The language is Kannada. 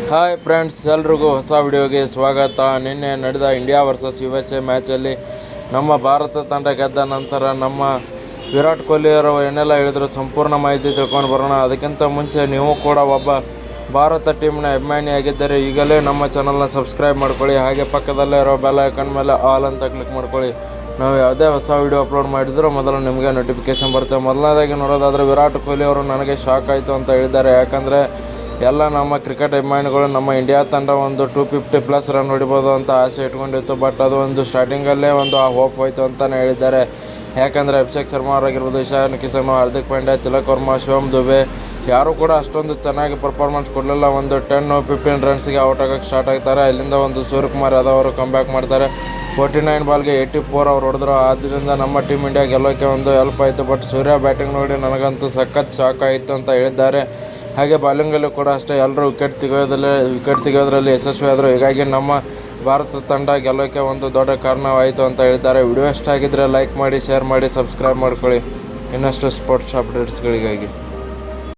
ಹಾಯ್ ಫ್ರೆಂಡ್ಸ್, ಎಲ್ರಿಗೂ ಹೊಸ ವಿಡಿಯೋಗೆ ಸ್ವಾಗತ. ನಿನ್ನೆ ನಡೆದ ಇಂಡಿಯಾ ವರ್ಸಸ್ USA ಮ್ಯಾಚಲ್ಲಿ ನಮ್ಮ ಭಾರತ ತಂಡ ಗೆದ್ದ ನಂತರ ನಮ್ಮ ವಿರಾಟ್ ಕೊಹ್ಲಿಯವರು ಏನೆಲ್ಲ ಹೇಳಿದ್ರು ಸಂಪೂರ್ಣ ಮಾಹಿತಿ ತಿಳ್ಕೊಂಡು ಬರೋಣ. ಅದಕ್ಕಿಂತ ಮುಂಚೆ ನೀವು ಕೂಡ ಒಬ್ಬ ಭಾರತ ಟೀಮ್ನ ಅಭಿಮಾನಿಯಾಗಿದ್ದರೆ ಈಗಲೇ ನಮ್ಮ ಚಾನಲ್ನ ಸಬ್ಸ್ಕ್ರೈಬ್ ಮಾಡ್ಕೊಳ್ಳಿ. ಹಾಗೆ ಪಕ್ಕದಲ್ಲೇ ಇರೋ ಬೆಲ್ ಐಕನ್ ಮೇಲೆ ಆಲ್ ಅಂತ ಕ್ಲಿಕ್ ಮಾಡ್ಕೊಳ್ಳಿ. ನಾವು ಯಾವುದೇ ಹೊಸ ವಿಡಿಯೋ ಅಪ್ಲೋಡ್ ಮಾಡಿದರೂ ಮೊದಲು ನಿಮಗೆ ನೋಟಿಫಿಕೇಷನ್ ಬರುತ್ತೆ. ಮೊದಲನೇದಾಗಿ ನೋಡೋದಾದರೆ ವಿರಾಟ್ ಕೊಹ್ಲಿ ಅವರು ನನಗೆ ಶಾಕ್ ಆಯಿತು ಅಂತ ಹೇಳಿದ್ದಾರೆ. ಯಾಕಂದರೆ ಎಲ್ಲ ನಮ್ಮ ಕ್ರಿಕೆಟ್ ಅಭಿಮಾನಿಗಳು ನಮ್ಮ ಇಂಡಿಯಾ ತಂಡ ಒಂದು 250+ ರನ್ ಹೊಡಿಬೋದು ಅಂತ ಆಸೆ ಇಟ್ಕೊಂಡಿತ್ತು. ಬಟ್ ಅದು ಒಂದು ಸ್ಟಾರ್ಟಿಂಗಲ್ಲೇ ಒಂದು ಆ ಹೋಪ್ ಹೋಯಿತು ಅಂತಲೇ ಹೇಳಿದ್ದಾರೆ. ಯಾಕಂದರೆ ಅಭಿಷೇಕ್ ಶರ್ಮಾ ಅವರಾಗಿರ್ಬೋದು, ಇಶಾನ್ ಕಿಶನ್, ಹಾರ್ದಿಕ್ ಪಾಂಡ್ಯ, ತಿಲಕ್ ವರ್ಮಾ, ಶಿವಮ್ ದುಬೆ ಯಾರೂ ಕೂಡ ಅಷ್ಟೊಂದು ಚೆನ್ನಾಗಿ ಪರ್ಫಾರ್ಮೆನ್ಸ್ ಕೊಡಲಿಲ್ಲ. ಒಂದು 10-15 ರನ್ಸ್ಗೆ ಔಟ್ ಆಗೋಕ್ಕೆ ಸ್ಟಾರ್ಟ್ ಆಗ್ತಾರೆ. ಅಲ್ಲಿಂದ ಒಂದು ಸೂರ್ಯಕುಮಾರ್ ಯಾದವ್ ಅವರು ಕಮ್ಬ್ಯಾಕ್ ಮಾಡ್ತಾರೆ. 49 ಬಾಲ್ಗೆ 84 ಅವ್ರು ಹೊಡೆದ್ರು. ಆದ್ದರಿಂದ ನಮ್ಮ ಟೀಮ್ ಇಂಡಿಯಾ ಗೆಲ್ಲೋಕ್ಕೆ ಒಂದು ಹೆಲ್ಪ್ ಆಯಿತು. ಬಟ್ ಸೂರ್ಯ ಬ್ಯಾಟಿಂಗ್ ನೋಡಿ ನನಗಂತೂ ಸಖತ್ ಶಾಕ್ ಆಯಿತು ಅಂತ ಹೇಳಿದ್ದಾರೆ. ಹಾಗೆ ಬಾಲಿಂಗಲ್ಲೂ ಕೂಡ ಅಷ್ಟೇ, ಎಲ್ಲರೂ ವಿಕೆಟ್ ತೆಗೆಯೋದ್ರಲ್ಲಿ ಯಶಸ್ವಿಯಾದರು. ಹೀಗಾಗಿ ನಮ್ಮ ಭಾರತ ತಂಡ ಗೆಲ್ಲೋಕ್ಕೆ ಒಂದು ದೊಡ್ಡ ಕಾರಣವಾಯಿತು ಅಂತ ಹೇಳಿದ್ದಾರೆ. ವಿಡಿಯೋ ಇಷ್ಟ ಆಗಿದ್ದರೆ ಲೈಕ್ ಮಾಡಿ, ಶೇರ್ ಮಾಡಿ, ಸಬ್ಸ್ಕ್ರೈಬ್ ಮಾಡ್ಕೊಳ್ಳಿ ಇನ್ನಷ್ಟು ಸ್ಪೋರ್ಟ್ಸ್ ಅಪ್ಡೇಟ್ಸ್ಗಳಿಗಾಗಿ.